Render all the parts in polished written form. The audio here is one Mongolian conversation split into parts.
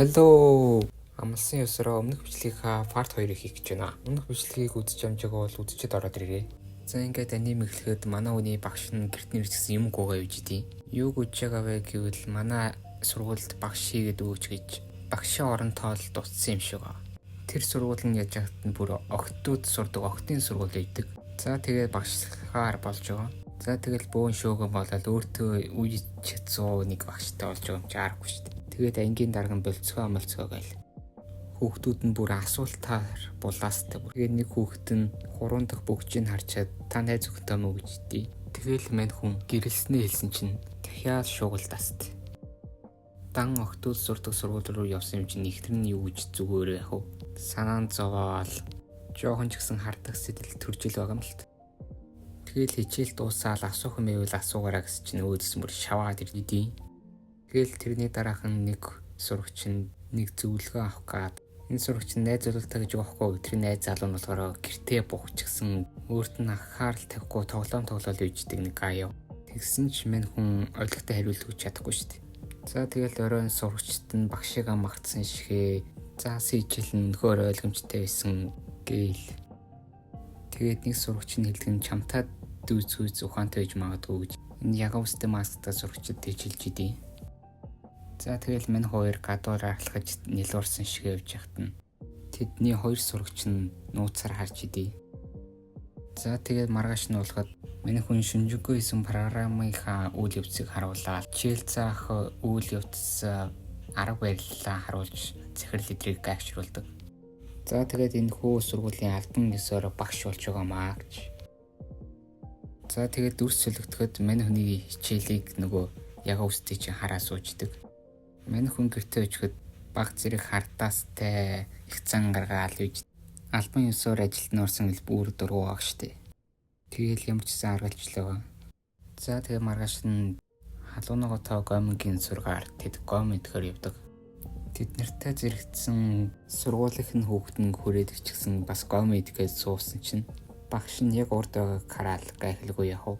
Hello. Амлсан ёсороо өмнөх бичлэгийнхаа part 2-ыг хийх гэж байна. Өмнөх бичлэгийг үзэж амжаагүй бол үзчихэд ороод ирээрэй. За ингээд аним эхлэхэд манай хүний багш нь гэрт нэрчсэн юм гоогаа явж идэв. Юу гэж байгаа вэ гэвэл манай сургуульд багш хийгээд өгч гэж багшийн орон тоол дутсан юм шиг байна. Тэр сургууль нь яаж хат нь бүр огтуд сурдаг огтын сургууль байдаг. За тэгээд багшлахаар болж байгаа. За тэгэл бөөн шөөгөн болоод өөртөө үеч 101 багштай болж байгаа юм чи аргагүй шүү дээ. Тэгээд ангийн дарга нь болцгоо амлцгоо гээл. Хүүхдүүд нь бүр асуултаар булаастай. Тэгээд нэг хүүхэд нь 3 дахь бөгжийг харчаад та найз өхөнтэй мө гэж дий. Тэгэл мань хүн гэрэлснээ хэлсэн чинь дахиад шуугалтааст. Дан охтууд сурдаг сургууль руу явсан юм чинь ихтер нь юу гэж зүгөөрөө яах вэ? Санаан зовоол жоохон ч гэсэн хардаг сэтэл төржил байгаа юм л та. Тэгэл хичээл дуусаад асуух юм байвал асуугаараа гэсэн чинь өөдс мөр шаваад ирдээ. Тэгэл тэрний дараахан нэг сурагч нь нэг зөвлөгөө авах гээд энэ сурагч нь найз залуутай гэж явахгүй тэр найз залуу нь болохоор гэртээ бухчихсан өөрт нь анхаарал тавихгүй тоглоом үйждэг нэг аяа. Тэгсэн ч мань хүн ойлгохтой хариулт өгч чадахгүй шүү дээ. За тэгэл оройн сурагчд нь багшигаа магтсан шигээ заасан хичээл нь өнөхөр ойлгомжтой байсан гээл. Тэгээд нэг сурагч нь хэлдэг нь чамтаа дүүц ухаантай байж магадгүй гэж энэ ягавстай масктай сурагчид хэлж идэв. За тэгэл мань хоёр гадуур аргалахж нэлуурсан шиг явж яхад нь тэдний хоёр сурагч нь нууцаар харж идэв. За тэгээд маргааш нь болоход мань хүн шинжгүй исэн програмынхаа үйл явцыг харуулаад хичээл заах үйл явц арга барилаа харуулж захирал эдрийг гайхшруулдаг. За тэгээд энэ хүү сургуулийн албан ёсоор багш болж байгаамаа гэж. За тэгээд дүрс солигдоход мань хүний хичээлийг нөгөө яга үстэй чинь хараа сууждаг. Мань хүн гэртээ өчгөд баг зэрэг хардаастай их зан гаргаал үйж албан ёсоор ажилд нь орсон ил бүр дургуугаа штэ. Тэгэл ямар ч сан аргалжлаа. За тэгээ маргааш нь халуунагаа тоо гомингийн сургаар тэд гом идэхээр явдаг. Тэд нартай зэрэгцсэн сургуулийн хүүхэд нь хүрээд ирчихсэн бас гом идэхэд суусан чинь багш нь яг урд байгааг хараад гайхалгүй яах вэ?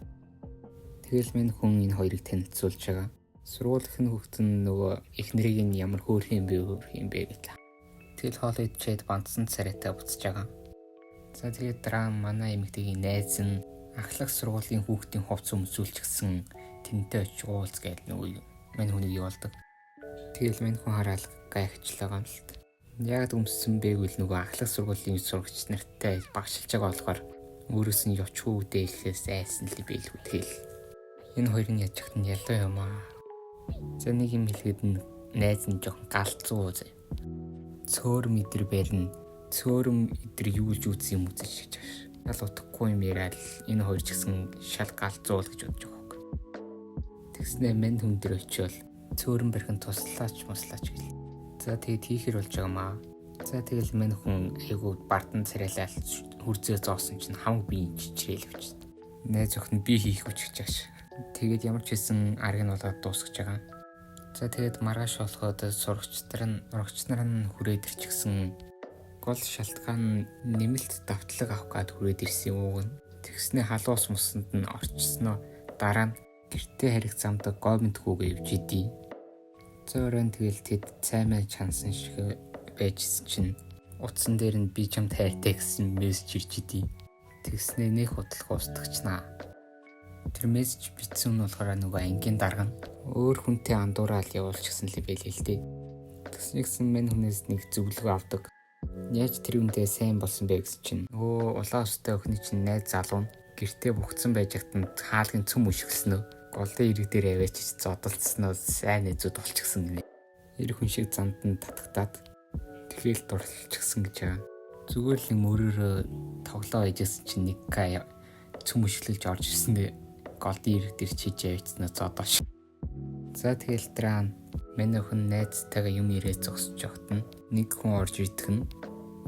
Тэгэл минь хүн энэ хоёрыг танилцуулж байгаа. Сургуулийн хүүхэд нь нөгөө их нэрийг нь ямар хөөрх юм бэ гэлээ. Тэгэл хоол идчихэд бандсан царайтай буцаж байгаа. За тэгээд дараа манай эмэгтэйгийн найз нь ахлах сургуулийн хүүхдийн хувцас өмсүүлчихсэн тэнтэй очиж уулз гээл нөгөө мань хүнийг явуулдаг. Тэгэл мань хүн хараад гайхажлаа юм л та. Яг өмссөн байвал нөгөө ахлах сургуулийн сурагч нартай багшилж байгаа болохоор өөрөөс нь явчихгүй дээлхээс айсан л бэлгүй тэгэл. Энэ хоёрын яж хат нь ялуу юм аа. За нэг юм хэлэхэд найз нь жоохон галзуу зэ. Цөөрм идэр барина. Цөөрм идэр юу л үүсэн юм үзэж гэж байна. Шал утахгүй юм яриад энэ хоёр ч гэсэн шал галзуу л гэж бодож байгаа юм. Тэгснэ мань хүн дээр очивол цөөрм барих нь туслаач гэл. За тэгээд хийхэр болж байгаамаа. За тэгэл мань хүн айгуу бардан царайлал хүрзээ зоосон чинь хамаг би чичрээл явчихсан. Найз охин би хийх гэж чааш. Тэгээд ямар ч хэсэн арга нь болоод дуусгаж байгаа. За тэгээд маргааш болоход сурагч нар нь хүрээд ирчихсэн. Гол шалтгаан нэмэлт давтлаг авах гээд хүрээд ирсэн юм. Тэгснэ халуус мусанд нь орчихсноо дараа нь гэртээ харих замдаг гоминтгүйгээ явж идэв. Зөөрөн тэгэл тэд цаймаа чансан шиг байжсэн чинь утсан дээр нь би чамд хайртай гэсэн мессеж ирж идэв. Тэгснэ нэх худлах устгачнаа. Тэр мессеж бичсэн нь болохоор нөгөө ангийн дарга нь өөр хүнтэй андуураад явуулчихсан л байлээ л дээ. Тэгснэгсэн мань хүнээс нэг зөвлөгөө авдаг. Яаж тэр үндэ сайн болсон бэ гэсэн чинь нөгөө улаан устай өхний чинь найз залуу гэртээ бухцсан байж хатанд хаалгын цөм өшгөлснөө голдын ирэг дээр аваач зодолцсноо сайн нэзүүд болчихсон юм. Эр хүн шиг занд нь татагтаад тэгэл дурлалчихсан гэж байгаа. Зүгээр л мөрөөрөө тоглоо хийжсэн чинь нэг цөм өшгөлж орж ирсэн дээ. Голдын ирэг дээр чиж авчихснаа зодоош. За тэгэл дараа нь мань охин найзтайгаа юм ирээ зогсож явахт нь нэг хүн орж ирдэг нь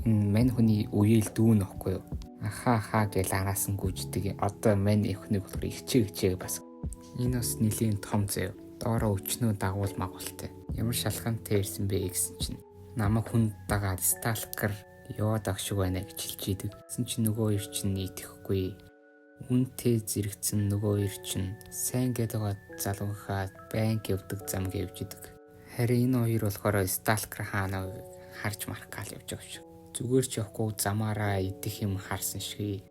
энэ мань хүний үеэл дүүн ахгүй юу? Ахаа гэл араас нь гүйждэг. Одоо мань охиныг болохоор ихчээ бас. Энэ бас нэлийн том зэв. Доороо өчнөө дагуул магуултай. Ямар шалхантай ирсэн бэ гэсэн чинь намайг хүн дагаад сталкер яваад агшиг байна гэж хэлж идэг. Гэсэн чинь нөгөө ир чинь нийтэхгүй. Үнтэй зэрэгцэн нөгөө ир чинь сайн гэдэг залуухаа банк явдаг зам гэвж идэг. Харин энэ хоёр болохоор Сталкер хаанаа харж марах гал явж байгаа шүү. Зүгээр ч явахгүй замаараа идэх юм харсан шиг.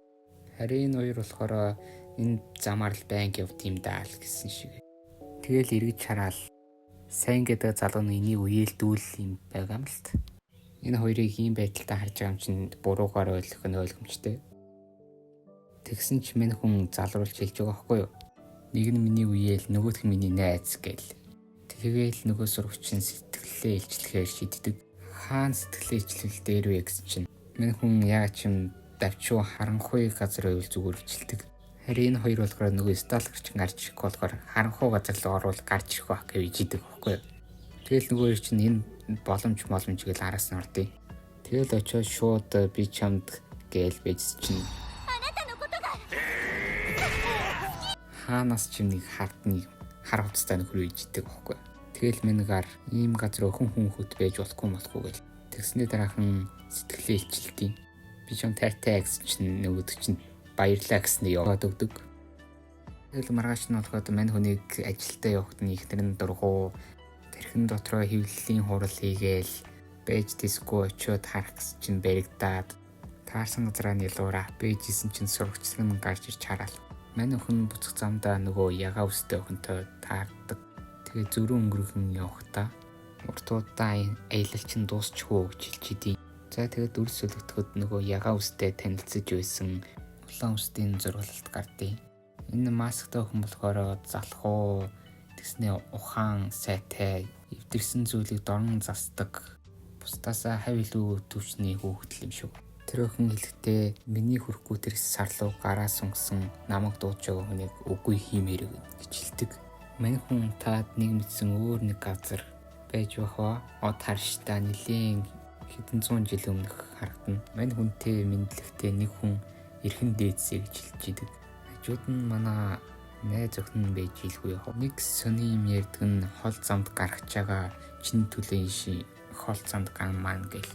Харин энэ хоёр болохоор энэ замаар л банк явд юм даа л гэсэн шиг. Тэгэл эргэж хараад сайн гэдэг залуу нь энийг үеэлдүүл юм байгаа юм л та. Энэ хоёрыг ийм байдалтай харж байгаа юм чинь буруугаар ойлгох нь ойлгомжтой. Тэгсэн ч минь хүн залруулж хэлж байгаа байхгүй юу? Нэг нь миний үеэл, нөгөөх нь миний найз гээл. Тэгээл нөгөө сурагч нь сэтгэлээ илчлэхээр шийддэг. Хаана сэтгэлээ илчлэл дээр вэ гэсэн чинь минь хүн яг чим давчуу харанхуй газар байвал зүгээр хичэлдэг. Харин энэ хоёр болохоор нөгөө сталкерч гарч ирэх болохоор харанхуй газар руу орвол гарч ирэх байх гэж идэг байхгүй юу? Тэгэл нөгөө хоёр чинь энэ боломж гэл араас нь ордъё. Тэгэл очиод шууд би чамд гээл бийс чинь хаанаас ч нэг хар хуцтай нөхөр үйждэг байхгүй. Тэгэл минийгаар ийм газар хүн хөт байж болохгүй гэл. Тэгснээр дараахан сэтгэлээ илчилтий. Би ч юм тайтай гэсэн чинь нөгөөд чинь баярлаа гэснээр яваад өгдөг. Тэгэл маргааш нь болоход мань хүнийг ажилдаа явахад нь их тэрэн дургу тэрхэн дотроо хөвлөлийн хурал хийгээл байж диско очиод харах гэсэн чинь баригдаад таарсан газраа нэлуураа бэжсэн чинь сурагчсан нь гарч ирж хараал. Мань охин буцах замдаа нөгөө ягаа үстэй охинтой таардаг. Тэгээ зөрөө өнгөрөхөн явахдаа уртуудаа аялал чинь дуусчихгүй гэж хэлж идэв. За тэгээд дүрс сөлөгтөхөд нөгөө ягаа үстэй танилцж байсан улаан үстийн зургалалт гардыг. Энэ масктай охин болохоор залхуу тэгснээ ухаан сайтай эвдэрсэн зүйлийг дорн засдаг. Бусдаасаа хав илүү төвчний хөөгдөл юм шүү. Тэр охин хэлэхдээ миний хүрхгүй тэр сарлуу гараа сунгасан намайг дуудаж байгаа хүнийг үгүй хиймээр гэж хэлдэг. Мань хүн таад нэг мэдсэн өөр нэг газар байж бахаа од харштай нэлийн хэдэн зуун жил өмнөх харагдана. Мань хүнтэй мэдлэгтэй нэг хүн эрхэн дээдсэ гэж хэлж идэг. Хажууд нь манай найз охин байж илгүй яах. Нэг сони юм ярьдаг нь хол замд гарах чагаа чин түлэн ши хол замд ган маань гэл.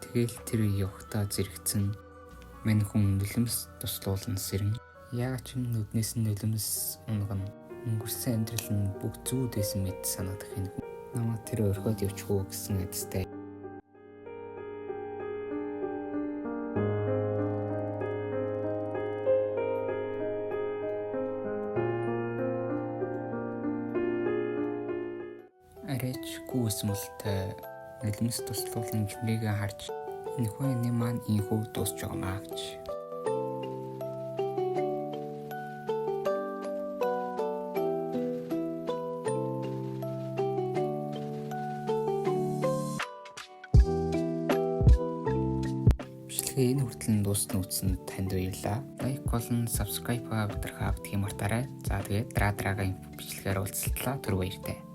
Тэгэл тэр явахтаа зэрэгцэн мань хүн нулимс туслуулан сэрэн. Яг ч юм нүднээс нь нулимс унган өнгөрсөн амьдрал нь бүх зүуд байсан мэт санагдах юм. Намайг тэр орхиод явчихгүй гэсэн айдастай. Арайч гүйсмэлтэй нулимс туслуулан жимээгээ харж энэ хүн маань ийхүү дуусч байгаамаа гэж. Бичлэгээ энэ хүртэл нь дуусна үтсэнд танд баярлалаа. Лайк болон subscribe-аа бадрахаа битгий мартаарай. За тэгээд дараагийн бичлэгээр уулзлаа. Түр баяртай.